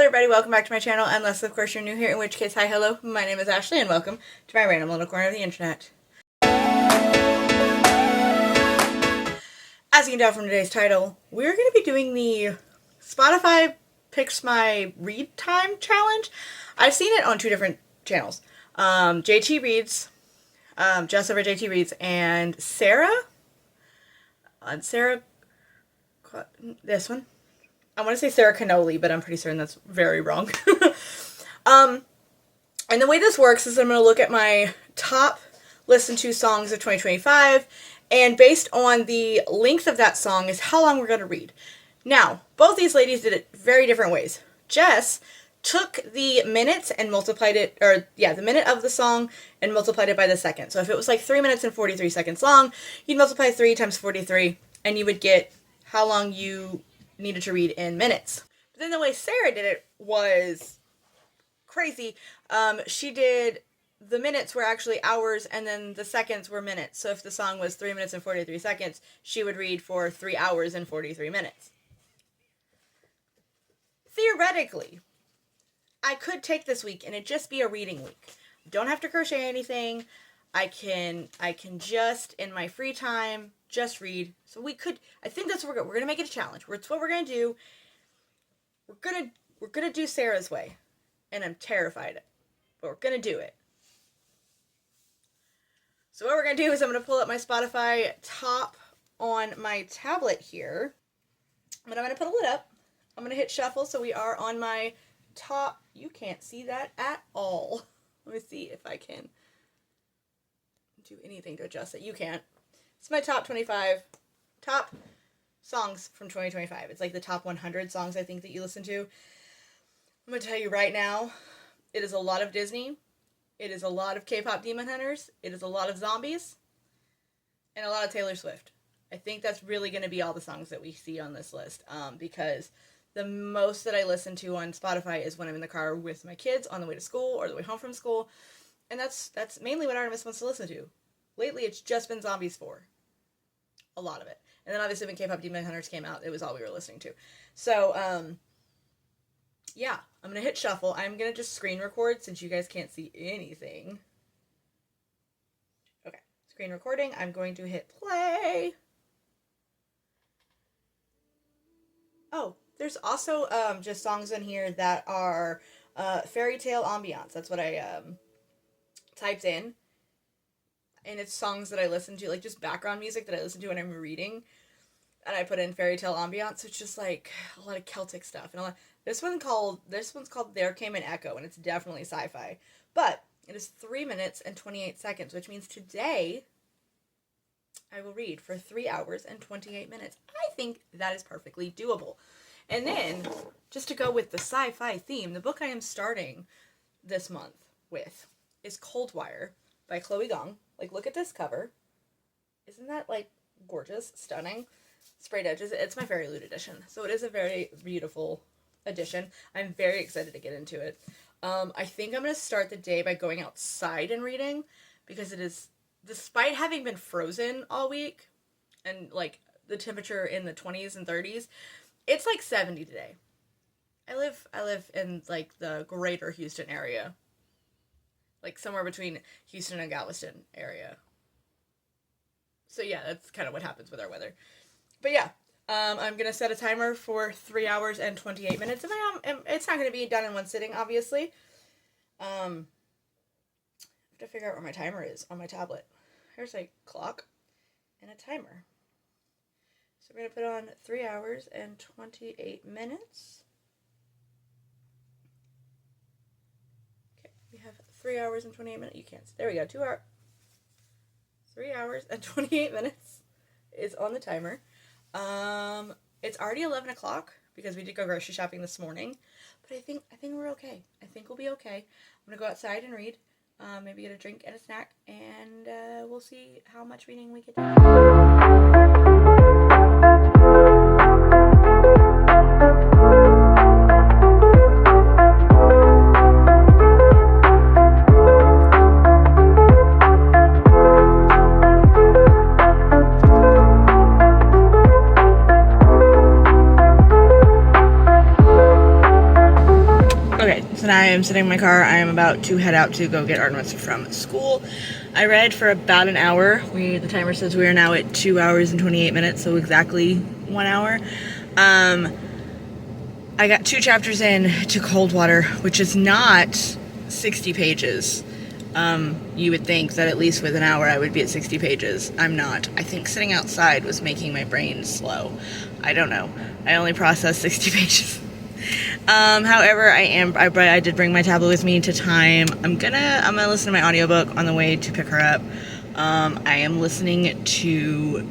everybody, welcome back to my channel, unless of course you're new here, in which case, hi, hello, my name is Ashley, and welcome to my random little corner of the internet. As you can tell from today's title, we're going to be doing the Spotify Picks My Read Time challenge. I've seen it on two different channels. JT Reads, Just Over JT Reads, and Sarah, this one. I want to say Sarah Cannoli, but I'm pretty certain that's very wrong. And the way this works is I'm going to look at my top listened to songs of 2025, and based on the length of that song is how long we're going to read. Now, both these ladies did it very different ways. Jess took the minutes and multiplied it, the minute of the song and multiplied it by the second. So if it was like 3 minutes and 43 seconds long, you'd multiply 3 times 43, and you would get how long you needed to read in minutes. But then the way Sarah did it was crazy. She did the minutes were actually hours, and then the seconds were minutes. So if the song was 3 minutes and 43 seconds, she would read for 3 hours and 43 minutes. Theoretically, I could take this week and it just be a reading week. Don't have to crochet anything. I can just, in my free time, just read. So I think that's what we're going to make it a challenge. It's what we're going to do. We're going to do Sarah's way. And I'm terrified, but we're going to do it. So what we're going to do is I'm going to pull up my Spotify top on my tablet here. But I'm going to put a lid up. I'm going to hit shuffle, so we are on my top. You can't see that at all. Let me see if I can do anything to adjust it. You can't. It's my top 25, top songs from 2025. It's like the top 100 songs I think that you listen to. I'm going to tell you right now, it is a lot of Disney. It is a lot of K-pop Demon Hunters. It is a lot of zombies. And a lot of Taylor Swift. I think that's really going to be all the songs that we see on this list. Because the most that I listen to on Spotify is when I'm in the car with my kids on the way to school or the way home from school. And that's mainly what Artemis wants to listen to. Lately, it's just been Zombies 4. A lot of it. And then obviously when K-pop Demon Hunters came out, it was all we were listening to. So, yeah, I'm going to hit shuffle. I'm going to just screen record since you guys can't see anything. Okay, screen recording. I'm going to hit play. Oh, there's also just songs in here that are fairy tale ambiance. That's what I typed in. And it's songs that I listen to, like just background music that I listen to when I'm reading. And I put in fairy tale ambiance, so it's just like a lot of Celtic stuff. And this one's called There Came an Echo, and it's definitely sci-fi. But it is 3 minutes and 28 seconds, which means today I will read for 3 hours and 28 minutes. I think that is perfectly doable. And then, just to go with the sci-fi theme, the book I am starting this month with is Coldwire by Chloe Gong. Like, look at this cover. Isn't that, like, gorgeous? Stunning. Sprayed edges. It's my Fairy Loot edition. So it is a very beautiful edition. I'm very excited to get into it. I think I'm going to start the day by going outside and reading. Because it is, despite having been frozen all week, and, like, the temperature in the 20s and 30s, it's, like, 70 today. I live in, like, the greater Houston area. Like, somewhere between Houston and Galveston area. So, yeah, that's kind of what happens with our weather. But, yeah, I'm going to set a timer for 3 hours and 28 minutes. And it's not going to be done in one sitting, obviously. I have to figure out where my timer is on my tablet. Here's a clock and a timer. So, we're going to put on 3 hours and 28 minutes. We have 3 hours and 28 minutes. You can't see. There we go. 3 hours and 28 minutes is on the timer. It's already 11 o'clock because we did go grocery shopping this morning. But I think we're okay. I think we'll be okay. I'm going to go outside and read. Maybe get a drink and a snack. And we'll see how much reading we get done. Okay, so now I am sitting in my car. I am about to head out to go get Artemis from school. I read for about an hour. The timer says we are now at 2 hours and 28 minutes, so exactly 1 hour. I got 2 chapters in to Coldwire, which is not 60 pages. You would think that at least with an hour I would be at 60 pages. I'm not. I think sitting outside was making my brain slow. I don't know. I only processed 60 pages. However, I did bring my tablet with me to time. I'm gonna listen to my audiobook on the way to pick her up. I am listening to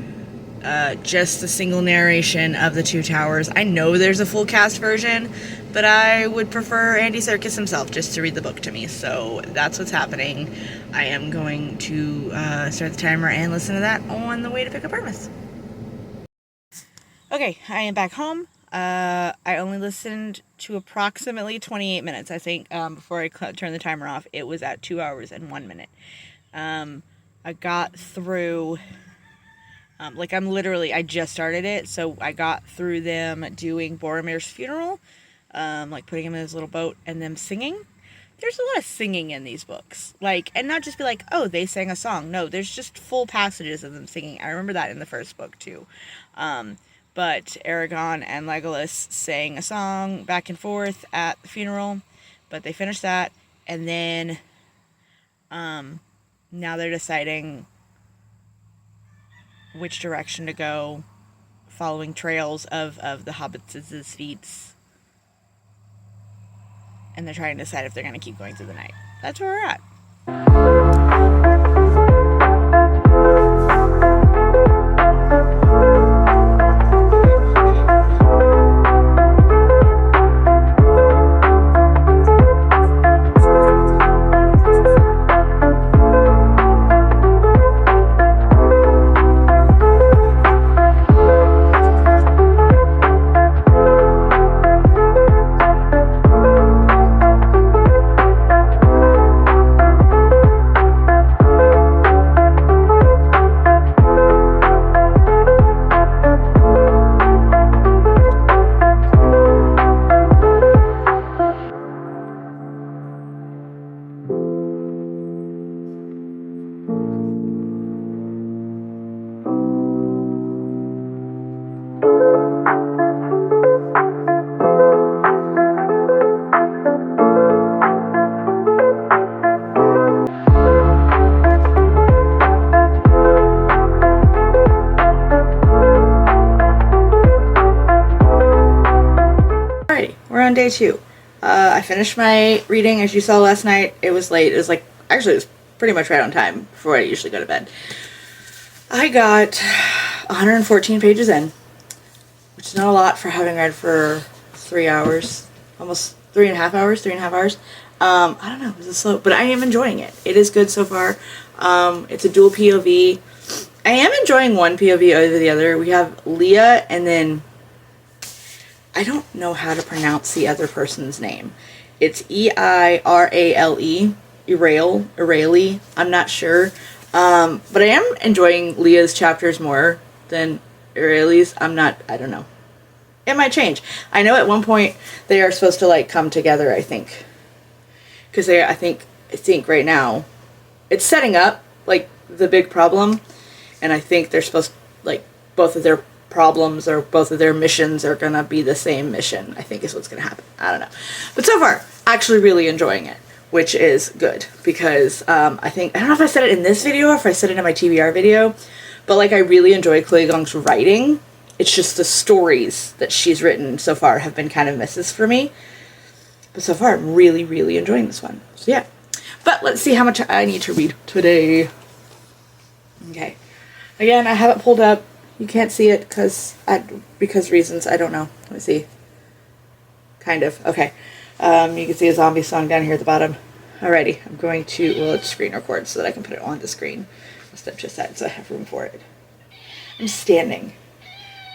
just the single narration of the 2 towers. I know there's a full cast version, but I would prefer Andy Serkis himself just to read the book to me. So that's what's happening. I am going to start the timer and listen to that on the way to pick up Artemis. Okay, I am back home. I only listened to approximately 28 minutes, I think, before I turned the timer off. It was at 2 hours and 1 minute. I got through, I just started it, so I got through them doing Boromir's funeral, putting him in his little boat and them singing. There's a lot of singing in these books, and not just be like, oh, they sang a song. No, there's just full passages of them singing. I remember that in the first book, too. But Aragorn and Legolas sang a song back and forth at the funeral, but they finished that, and then now they're deciding which direction to go, following trails of the hobbits' feet, and they're trying to decide if they're going to keep going through the night. That's where we're at. On day 2. I finished my reading, as you saw last night. It was late. It was pretty much right on time before I usually go to bed. I got 114 pages in, which is not a lot for having read for 3 hours, almost 3.5 hours. I don't know, it was slow, but I am enjoying it. It is good so far. It's a dual POV. I am enjoying one POV over the other. We have Leah, and then I don't know how to pronounce the other person's name. It's Eirale, Irale. I'm not sure. But I am enjoying Leah's chapters more than Irale's. I don't know. It might change. I know at one point they are supposed to come together, I think. Because I think right now it's setting up the big problem, and I think they're supposed both of their problems or both of their missions are gonna be the same mission, I think is what's gonna happen. I don't know. But so far, actually really enjoying it, which is good, because I don't know if I said it in this video or if I said it in my TBR video, but I really enjoy Chloe Gong's writing. It's just the stories that she's written so far have been kind of misses for me. But so far, I'm really, really enjoying this one. So yeah. But let's see how much I need to read today. Okay. Again, I have it pulled up. You can't see it because reasons. I don't know. Let me see. Kind of. Okay. You can see a zombie song down here at the bottom. Alrighty. I'm going to, let's screen record so that I can put it on the screen. I'll step to the side so I have room for it. I'm standing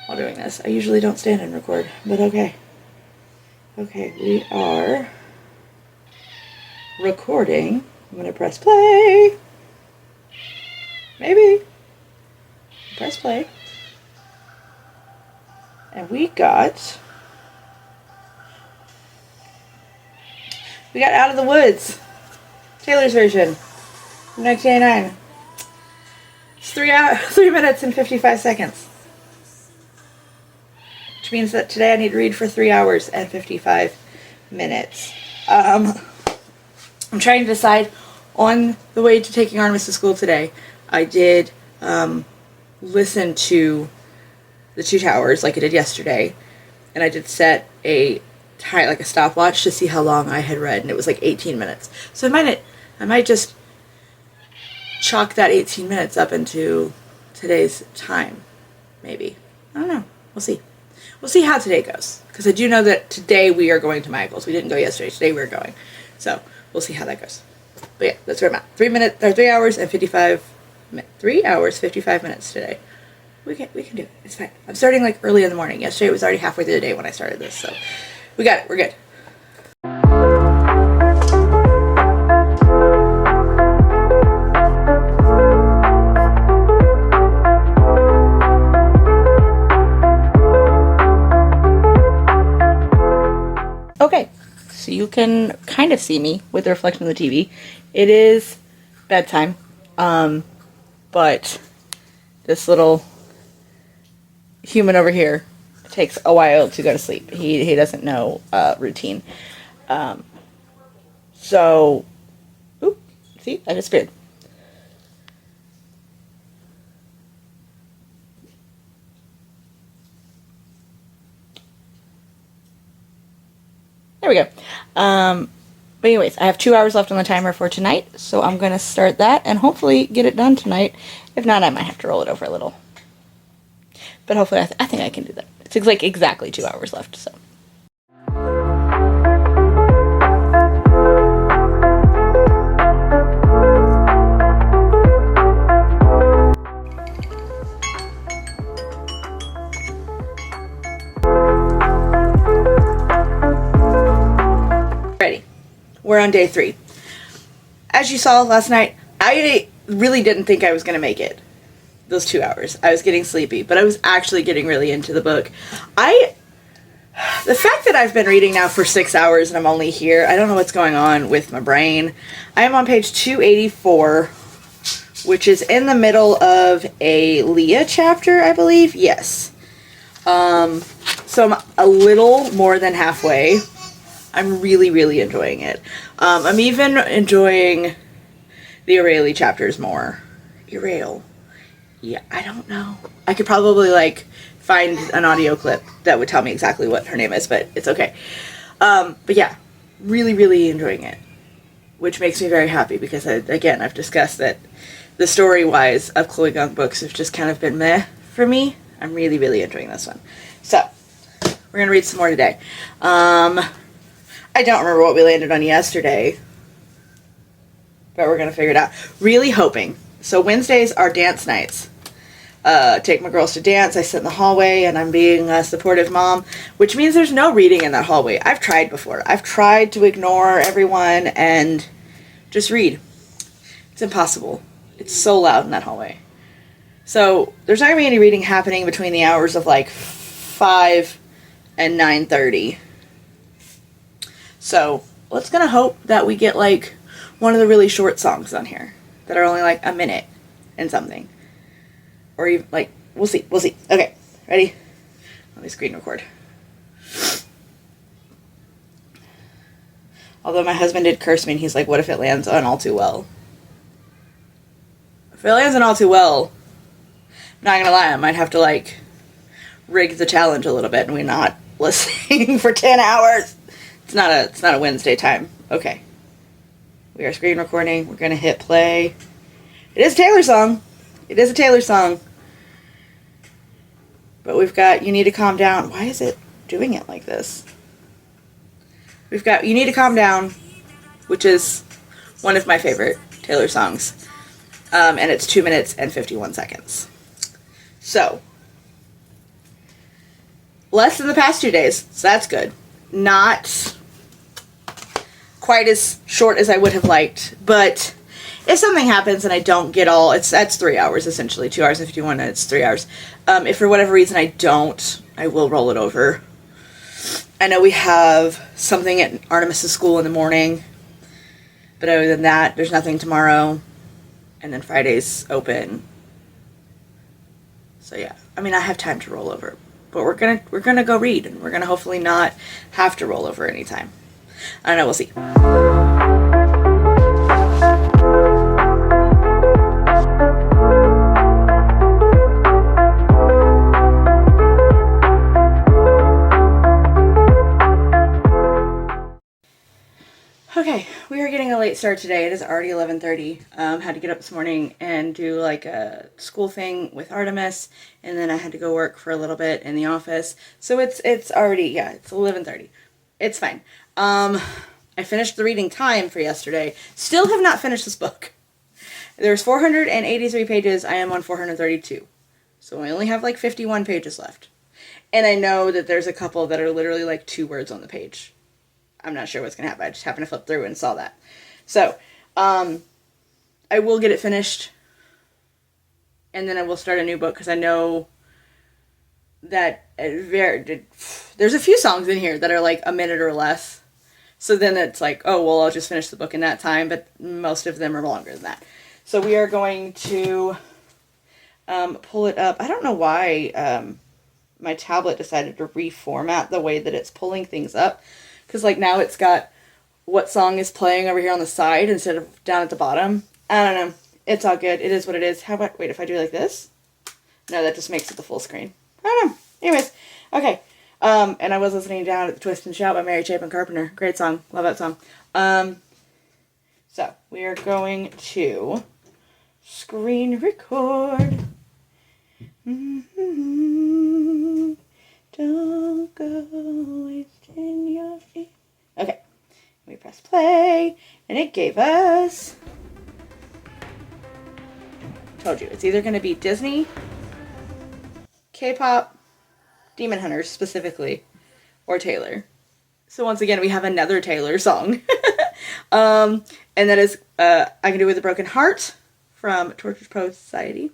while doing this. I usually don't stand and record, but okay. Okay, we are recording. I'm going to press play. Maybe. Press play. And we got We got Out of the Woods. Taylor's version. 1989. It's 3 minutes and 55 seconds. Which means that today I need to read for 3 hours and 55 minutes. I'm trying to decide on the way to taking Artemis to school today. I did listen to the 2 Towers like I did yesterday, and I did set a like a stopwatch to see how long I had read, and it was like 18 minutes. So I might just chalk that 18 minutes up into today's time, maybe. I don't know. We'll see. We'll see how today goes, because I do know that today we are going to Michael's. We didn't go yesterday. Today we're going. So we'll see how that goes. But yeah, that's where I'm at. 3 hours and 55 minutes. 3 hours, 55 minutes today. We can do it. It's fine. I'm starting like early in the morning. Yesterday it was already halfway through the day when I started this, so we got it. We're good. Okay, so you can kind of see me with the reflection of the TV. It is bedtime, but this little human over here takes a while to go to sleep. He doesn't know routine. So, oop, see, I disappeared. There we go. But anyways, I have 2 hours left on the timer for tonight, so I'm going to start that and hopefully get it done tonight. If not, I might have to roll it over a little. But hopefully I think I can do that. It's like exactly 2 hours left, so. Ready. We're on day 3. As you saw last night, I really didn't think I was going to make it. Those 2 hours. I was getting sleepy, but I was actually getting really into the book. The fact that I've been reading now for 6 hours and I'm only here, I don't know what's going on with my brain. I am on page 284, which is in the middle of a Leah chapter, I believe. Yes. So I'm a little more than halfway. I'm really, really enjoying it. I'm even enjoying the Aurelie chapters more. Aurelie. Yeah, I don't know. I could probably, like, find an audio clip that would tell me exactly what her name is, but it's okay. But yeah, really, really enjoying it, which makes me very happy because, I've discussed that the story-wise of Chloe Gong books have just kind of been meh for me. I'm really, really enjoying this one. So, we're going to read some more today. I don't remember what we landed on yesterday, but we're going to figure it out. Really hoping. So Wednesdays are dance nights. Take my girls to dance. I sit in the hallway and I'm being a supportive mom, which means there's no reading in that hallway. I've tried before. I've tried to ignore everyone and just read. It's impossible. It's so loud in that hallway. So there's not going to be any reading happening between the hours of like 5 and 9:30. So let's gonna hope that we get like one of the really short songs on here that are only like a minute and something. Or even, like, we'll see. Okay, ready? Let me screen record. Although my husband did curse me and he's like, what if it lands on All Too Well? If it lands on All Too Well, I'm not gonna lie, I might have to, like, rig the challenge a little bit and we're not listening for 10 hours. It's not a Wednesday time. Okay. We are screen recording. We're gonna hit play. It is a Taylor song. It is a Taylor song. But we've got You Need to Calm Down. Why is it doing it like this? We've got You Need to Calm Down, which is one of my favorite Taylor songs. And it's 2 minutes and 51 seconds. So, less than the past 2 days, so that's good. Not quite as short as I would have liked, but if something happens and I don't get all, that's 3 hours essentially, 2 hours and 51 minutes, 3 hours. If for whatever reason I don't, I will roll it over. I know we have something at Artemis's school in the morning, but other than that, there's nothing tomorrow, and then Friday's open. So yeah, I mean, I have time to roll over, but we're gonna go read, and we're gonna hopefully not have to roll over anytime. I don't know, we'll see. Okay, we are getting a late start today. It is already 11:30. Had to get up this morning and do like a school thing with Artemis, and then I had to go work for a little bit in the office. So it's already, yeah, it's 11:30. It's fine. I finished the reading time for yesterday. Still have not finished this book. There's 483 pages. I am on 432. So I only have like 51 pages left. And I know that there's a couple that are literally like 2 words on the page. I'm not sure what's going to happen. I just happened to flip through and saw that. So, I will get it finished. And then I will start a new book because I know that there's a few songs in here that are like a minute or less. So then it's like, oh, well, I'll just finish the book in that time. But most of them are longer than that. So we are going to pull it up. I don't know why my tablet decided to reformat the way that it's pulling things up. Because, like, now it's got what song is playing over here on the side instead of down at the bottom. I don't know. It's all good. It is what it is. How about, wait, if I do like this? No, that just makes it the full screen. I don't know. Anyways, okay. And I was listening down at the Twist and Shout by Mary Chapin Carpenter. Great song. Love that song. So, we are going to screen record. Don't go wasting your feet. Okay, we press play, and it gave us, told you, it's either going to be Disney, KPop, Demon Hunters specifically, or Taylor. So once again, we have another Taylor song. And that is I Can Do With a Broken Heart from Tortured Poets Society.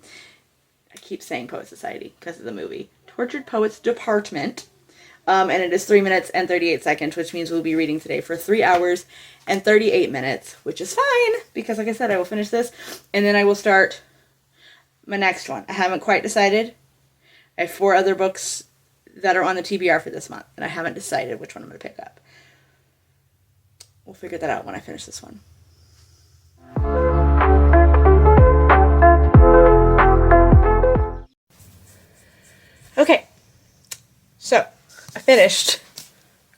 I keep saying Poet Society because of the movie. Tortured Poets Department. And it is 3 minutes and 38 seconds, which means we'll be reading today for 3 hours and 38 minutes, which is fine, because like I said, I will finish this, and then I will start my next one. I haven't quite decided. I have 4 other books that are on the TBR for this month, and I haven't decided which one I'm going to pick up. We'll figure that out when I finish this one. Okay, so I finished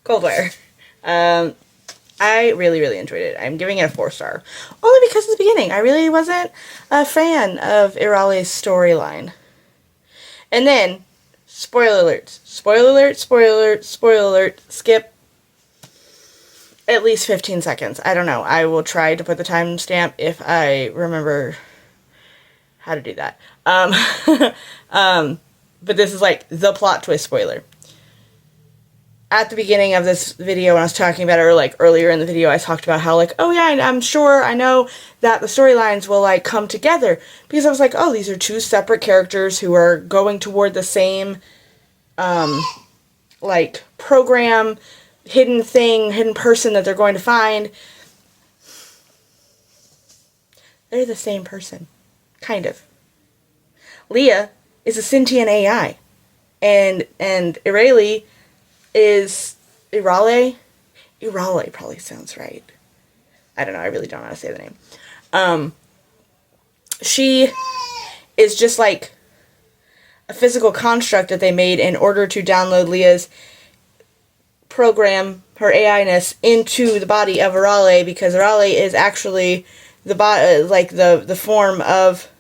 Coldwire. I really, really enjoyed it. I'm giving it a 4-star. Only because of the beginning. I really wasn't a fan of Irale's storyline. And then, spoiler alert. Spoiler alert, spoiler alert, spoiler alert. Skip at least 15 seconds. I don't know. I will try to put the timestamp if I remember how to do that. But this is like the plot twist spoiler. At the beginning of this video, when I was talking about it, or like earlier in the video, I talked about how like, oh yeah, I'm sure, I know that the storylines will like come together, because I was like, oh, these are 2 separate characters who are going toward the same, like program, hidden thing, hidden person that they're going to find. They're the same person, kind of. Leah is a sentient AI, and Irale is Irale probably sounds right. I don't know. I really don't know how to say the name. She is just like a physical construct that they made in order to download Leah's program, her AI-ness, into the body of Irale, because Irale is actually the form of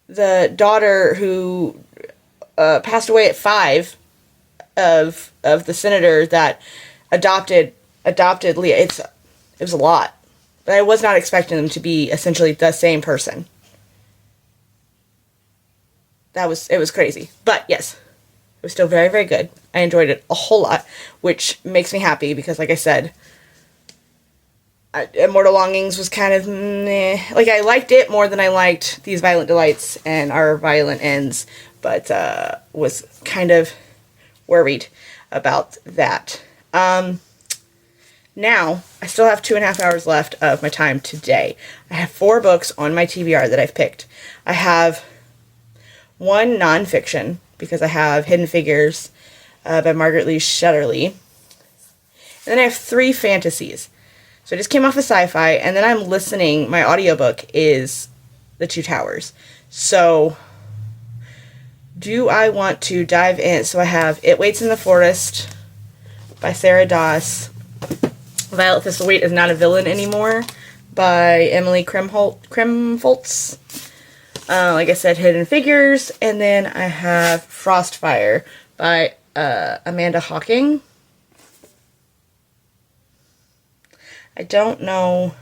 the daughter who passed away at 5 of the senator that adopted Leah. It was a lot, but I was not expecting them to be essentially the same person. It was crazy, but yes, it was still very, very good. I enjoyed it a whole lot, which makes me happy because, like I said, Immortal Longings was kind of meh. Like, I liked it more than I liked These Violent Delights and Our Violent Ends, but was kind of worried about that. Now, I still have 2.5 hours left of my time today. I have 4 books on my TBR that I've picked. I have 1 nonfiction, because I have Hidden Figures by Margaret Shetterly. And then I have 3 fantasies. So I just came off of sci-fi, and then I'm listening. My audiobook is The Two Towers. So, do I want to dive in? So I have It Waits in the Forest by Sarah Doss. Violet Thistlewait is Not a Villain Anymore by Emily Krempholtz. Like I said, Hidden Figures. And then I have Frostfire by Amanda Hocking. I don't know.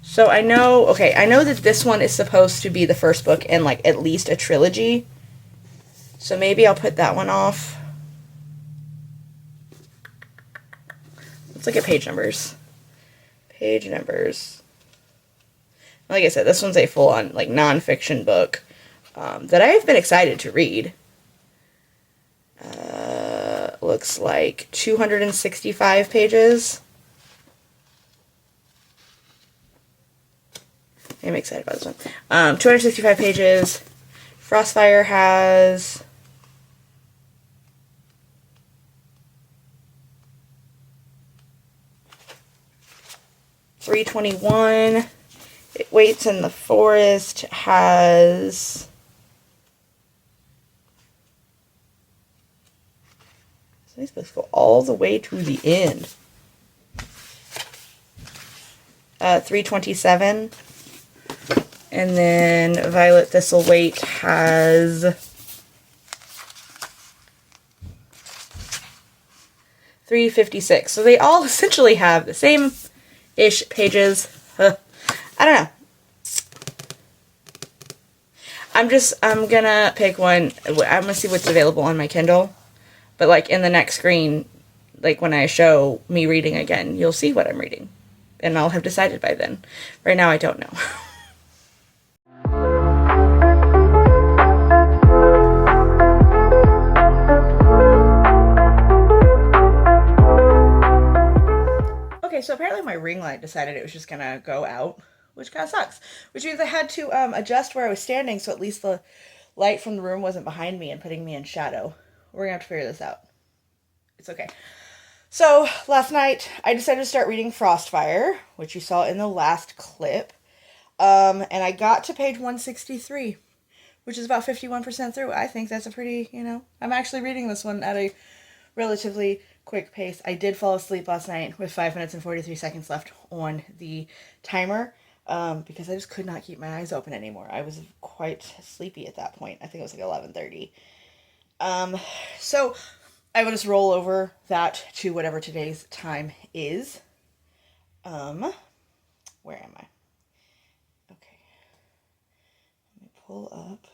So I know that this one is supposed to be the first book in like at least a trilogy. So maybe I'll put that one off. Let's look at page numbers. Page numbers. Like I said, this one's a full-on like nonfiction book that I have been excited to read. Looks like 265 pages. I'm excited about this one. 265 pages. Frostfire has 321. It Waits in the Forest has 327. And then Violet Thistlewait has 356. So they all essentially have the same-ish pages. I don't know. I'm gonna pick one. I'm gonna see what's available on my Kindle. But like in the next screen, like when I show me reading again, you'll see what I'm reading. And I'll have decided by then. Right now I don't know. Okay, so apparently my ring light decided it was just gonna go out, which kind of sucks. Which means I had to adjust where I was standing so at least the light from the room wasn't behind me and putting me in shadow. We're gonna have to figure this out. It's okay. So, last night, I decided to start reading Frostfire, which you saw in the last clip. And I got to page 163, which is about 51% through. I think that's a pretty, I'm actually reading this one at a relatively quick pace. I did fall asleep last night with 5 minutes and 43 seconds left on the timer, because I just could not keep my eyes open anymore. I was quite sleepy at that point. I think it was like 11:30. So I will just roll over that to whatever today's time is. Where am I? Okay. Let me pull up.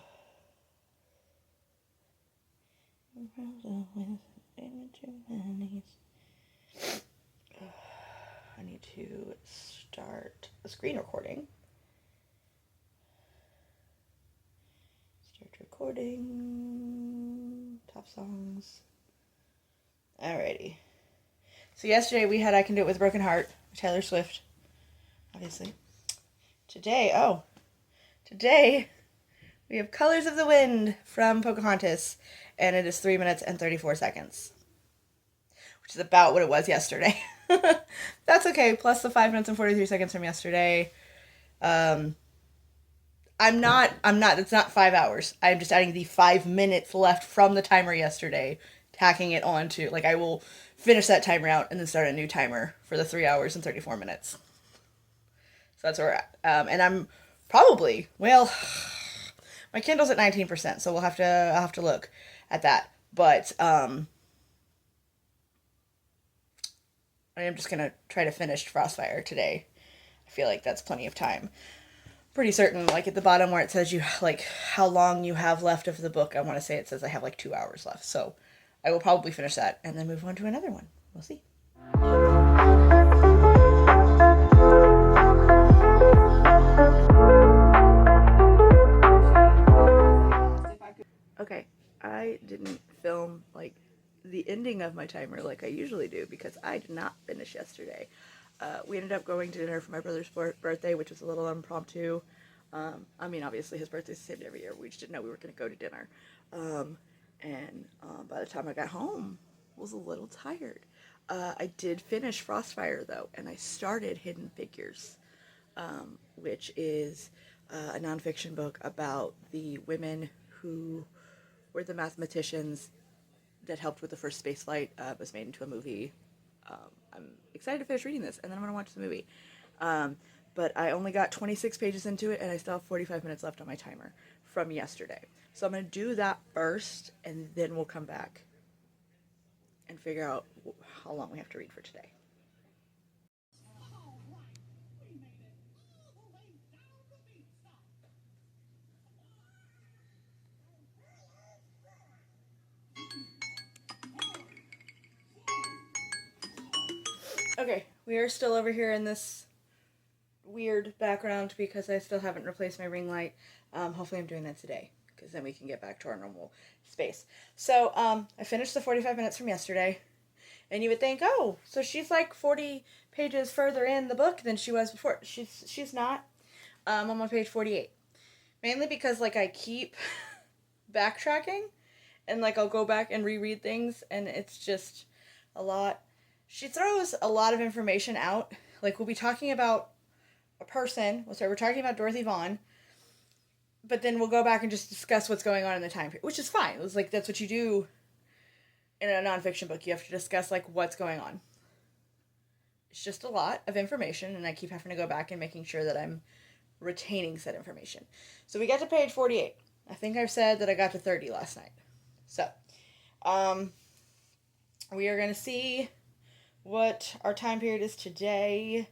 I need to start a screen recording. Start recording. Top songs. Alrighty. So yesterday we had I Can Do It With a Broken Heart, Taylor Swift, obviously. Today we have Colors of the Wind from Pocahontas, and it is 3 minutes and 34 seconds, which is about what it was yesterday. That's okay, plus the 5 minutes and 43 seconds from yesterday. It's not 5 hours. I'm just adding the 5 minutes left from the timer yesterday, tacking it on to, I will finish that timer out and then start a new timer for the 3 hours and 34 minutes. So that's where we're at. And I'm probably, my Kindle's at 19%, so I'll have to look at that. But, I am just going to try to finish Frostfire today. I feel like that's plenty of time. Pretty certain, at the bottom where it says you, how long you have left of the book, I want to say it says I have 2 hours left. So I will probably finish that and then move on to another one. We'll see. Okay, I didn't film like the ending of my timer like I usually do because I did not finish yesterday. We ended up going to dinner for my brother's birthday, which was a little impromptu. I mean, obviously his birthday's the same every year. We just didn't know we were going to go to dinner. And by the time I got home, I was a little tired. I did finish Frostfire though, and I started Hidden Figures, which is a nonfiction book about the women who were the mathematicians that helped with the first space flight. Was made into a movie. I'm excited to finish reading this, and then I'm going to watch the movie. But I only got 26 pages into it, and I still have 45 minutes left on my timer from yesterday. So I'm going to do that first, and then we'll come back and figure out how long we have to read for today. Okay, we are still over here in this weird background because I still haven't replaced my ring light. Hopefully I'm doing that today because then we can get back to our normal space. So I finished the 45 minutes from yesterday, and you would think, oh, so she's like 40 pages further in the book than she was before. She's not. I'm on page 48. Mainly because like I keep backtracking, and like I'll go back and reread things, and it's just a lot. She throws a lot of information out. Like we'll be talking about a person. We're talking about Dorothy Vaughan, but then we'll go back and just discuss what's going on in the time period, which is fine. It was like that's what you do in a nonfiction book. You have to discuss like what's going on. It's just a lot of information, and I keep having to go back and making sure that I'm retaining said information. So we got to page 48. I think I've said that I got to 30 last night. So, we are going to see what our time period is today.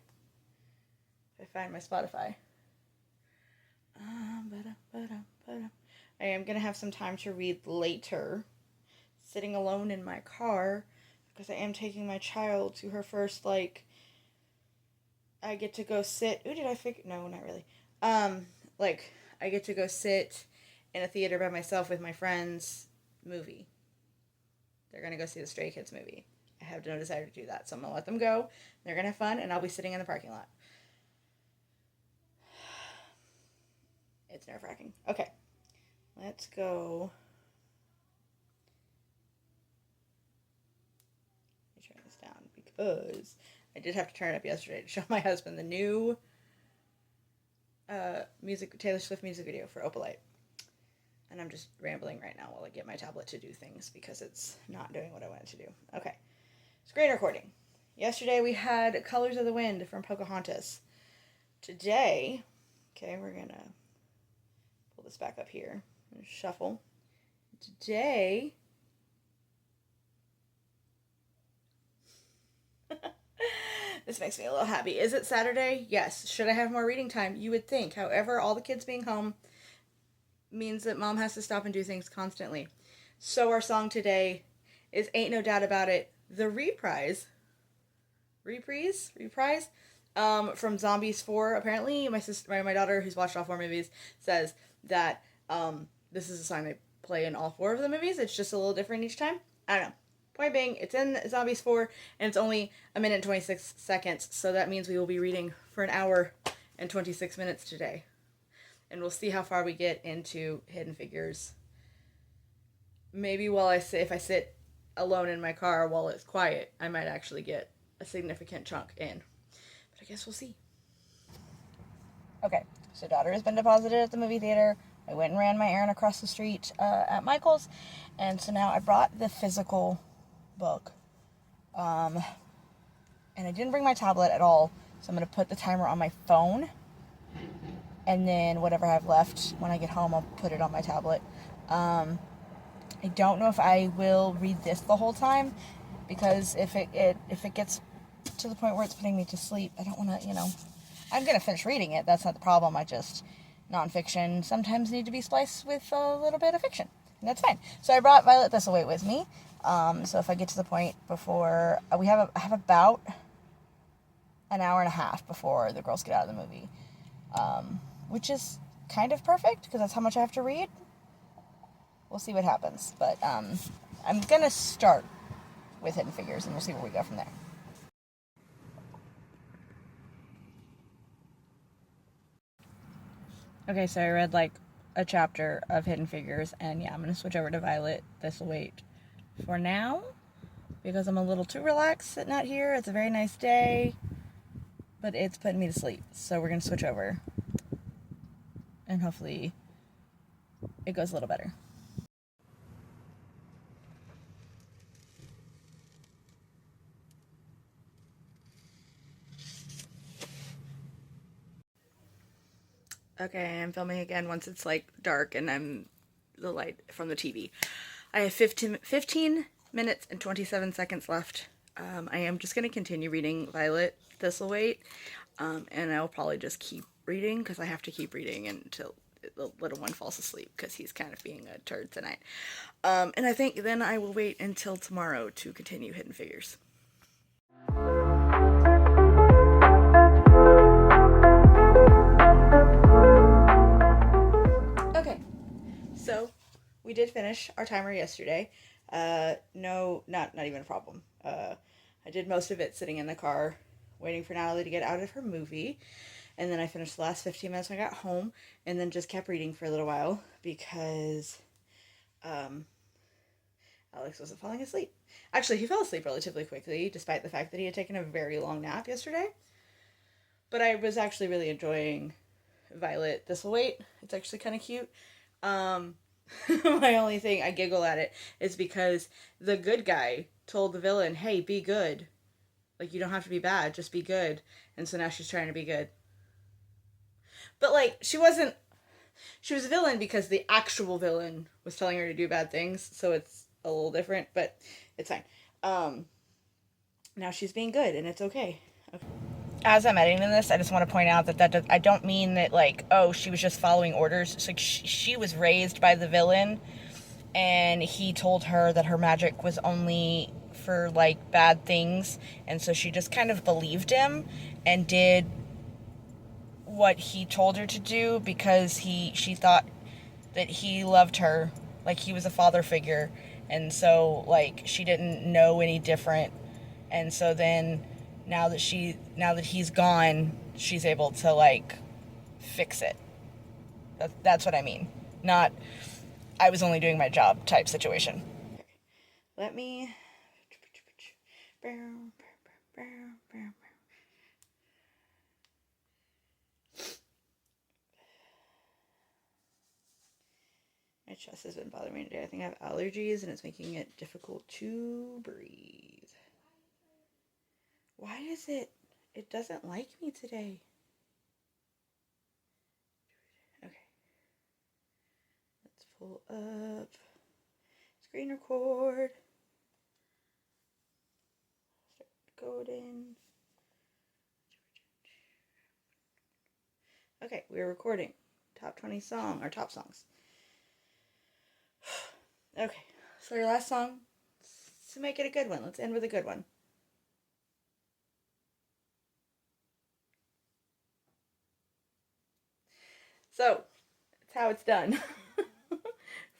If I find my Spotify. I am going to have some time to read later, sitting alone in my car, because I am taking my child to her first, like, I get to go sit, no, not really, I get to go sit in a theater by myself with my friends movie. They're going to go see the Stray Kids movie. I have no desire to do that, so I'm going to let them go. They're going to have fun, and I'll be sitting in the parking lot. It's nerve-wracking. Okay. Let's go. Let me turn this down because I did have to turn it up yesterday to show my husband the new Taylor Swift music video for Opalite. And I'm just rambling right now while I get my tablet to do things because it's not doing what I want it to do. Okay. Screen recording. Yesterday we had Colors of the Wind from Pocahontas. Today, okay, we're going to pull this back up here and shuffle. Today, this makes me a little happy. Is it Saturday? Yes. Should I have more reading time? You would think. However, all the kids being home means that mom has to stop and do things constantly. So our song today is Ain't No Doubt About It, the reprise from Zombies 4. Apparently my daughter, who's watched all 4 movies, says that this is a song they play in all 4 of the movies. It's just a little different each time. I don't know. Point being, it's in Zombies 4, and it's only 1 minute and 26 seconds, so that means we will be reading for 1 hour and 26 minutes today. And we'll see how far we get into Hidden Figures. Maybe if I sit alone in my car while it's quiet, I might actually get a significant chunk in. But I guess we'll see. Okay, so daughter has been deposited at the movie theater. I went and ran my errand across the street at Michael's. And so now I brought the physical book. And I didn't bring my tablet at all. So I'm going to put the timer on my phone. And then whatever I have left, when I get home, I'll put it on my tablet. I don't know if I will read this the whole time, because if it gets to the point where it's putting me to sleep, I don't want to, I'm going to finish reading it. That's not the problem. Nonfiction sometimes need to be spliced with a little bit of fiction. And that's fine. So I brought Violet Thistlewait with me. So if I get to the point before, I have about an hour and a half before the girls get out of the movie. Which is kind of perfect, because that's how much I have to read. we'll see what happens. But I'm gonna start with Hidden Figures, and we'll see where we go from there. Okay, so I read like a chapter of Hidden Figures, and yeah, I'm gonna switch over to Violet Thistlewait for now because I'm a little too relaxed sitting out here. It's a very nice day, but it's putting me to sleep. So we're gonna switch over, and hopefully it goes a little better. Okay, I'm filming again once it's like dark and I'm the light from the TV. I have 15 minutes and 27 seconds left. I am just going to continue reading Violet Thistlewait, and I'll probably just keep reading because I have to keep reading until the little one falls asleep because he's kind of being a turd tonight. And I think then I will wait until tomorrow to continue Hidden Figures. Okay, so we did finish our timer yesterday. No, not even a problem. I did most of it sitting in the car waiting for Natalie to get out of her movie. And then I finished the last 15 minutes when I got home, and then just kept reading for a little while because Alex wasn't falling asleep. Actually, he fell asleep relatively quickly, despite the fact that he had taken a very long nap yesterday. But I was actually really enjoying Violet Thistlewait. It's actually kind of cute. My only thing, I giggle at it, is because the good guy told the villain, hey, be good. Like, you don't have to be bad, just be good. And so now she's trying to be good. But, like, she was a villain because the actual villain was telling her to do bad things, so it's a little different, but it's fine. Now she's being good, and it's okay. As I'm editing this, I just want to point out that I don't mean that, like, oh, she was just following orders. It's like she was raised by the villain, and he told her that her magic was only for, like, bad things, and so she just kind of believed him and did what he told her to do because she thought that he loved her, like he was a father figure, and so, like, she didn't know any different. And so then now that he's gone, she's able to, like, fix it. That's what I mean. Not I was only doing my job type situation. Let me my chest has been bothering me today. I think I have allergies and it's making it difficult to breathe. Why is it doesn't like me today? Okay. Let's pull up screen record. Start coding. Okay, we're recording. Top 20 song, or top songs. Okay, so your last song, to make it a good one. Let's end with a good one. So, that's how it's done.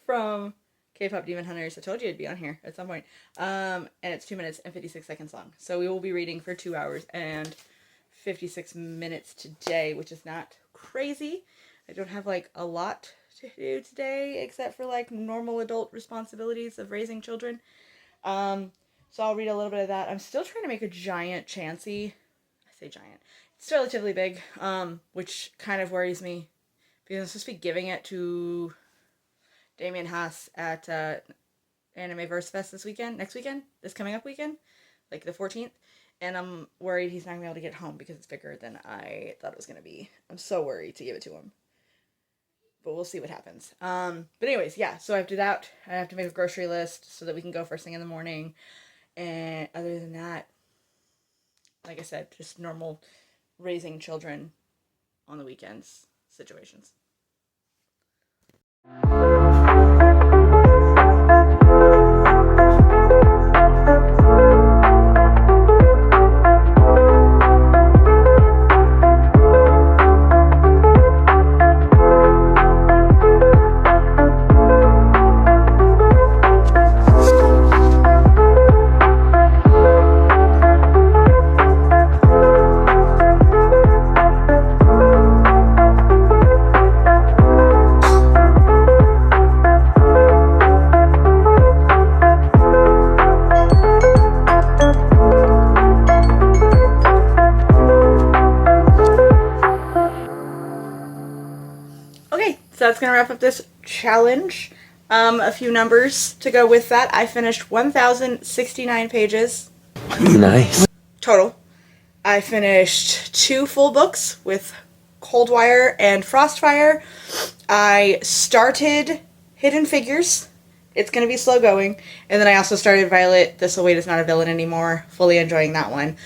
From KPop Demon Hunters. I told you it'd be on here at some point. And it's 2 minutes and 56 seconds long. So we will be reading for 2 hours and 56 minutes today, which is not crazy. I don't have, like, a lot to do today, except for, like, normal adult responsibilities of raising children. So I'll read a little bit of that. I'm still trying to make a giant Chansey. I say giant. It's relatively big, which kind of worries me, because I'm supposed to be giving it to Damien Haas at Anime Verse Fest this coming up weekend, like the 14th. And I'm worried he's not going to be able to get home because it's bigger than I thought it was going to be. I'm so worried to give it to him. But we'll see what happens. But anyways, yeah, so I have to do that. I have to make a grocery list so that we can go first thing in the morning. And other than that, like I said, just normal raising children on the weekends situations. that's gonna wrap up this challenge. A few numbers to go with that. I finished 1,069 pages. Nice. Total. I finished 2 full books with Coldwire and Frostfire. I started Hidden Figures. It's going to be slow going. And then I also started Violet, Thistlewait is Not a Villain Anymore. Fully enjoying that one.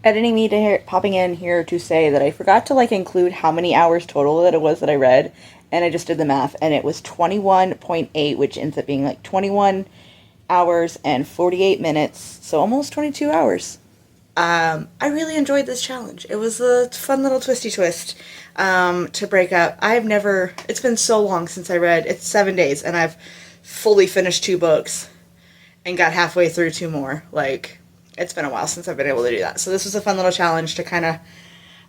Editing me popping in here to say that I forgot to include how many hours total that it was that I read. And I just did the math, and it was 21.8, which ends up being 21 hours and 48 minutes. So almost 22 hours. I really enjoyed this challenge. It was a fun little twisty twist to break up. It's been so long since I read. It's 7 days, and I've fully finished 2 books and got halfway through 2 more. It's been a while since I've been able to do that. So this was a fun little challenge to kind of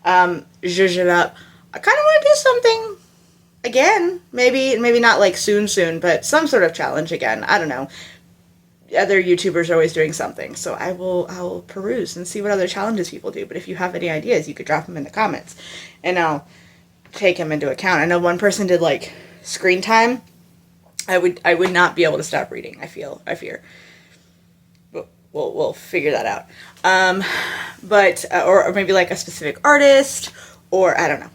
zhuzh it up. I kind of want to do something again. Maybe not soon, but some sort of challenge again. I don't know. Other YouTubers are always doing something, so I'll peruse and see what other challenges people do. But if you have any ideas, you could drop them in the comments, and I'll take them into account. I know one person did screen time. I would not be able to stop reading. I fear. But we'll figure that out. But or maybe a specific artist, or I don't know,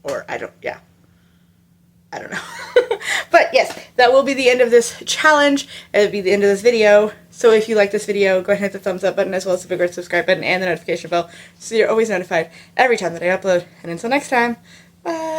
or I don't know. But yes, that will be the end of this challenge. It'll be the end of this video. So if you like this video, go ahead and hit the thumbs up button, as well as the big red subscribe button and the notification bell, so you're always notified every time that I upload. And until next time, bye.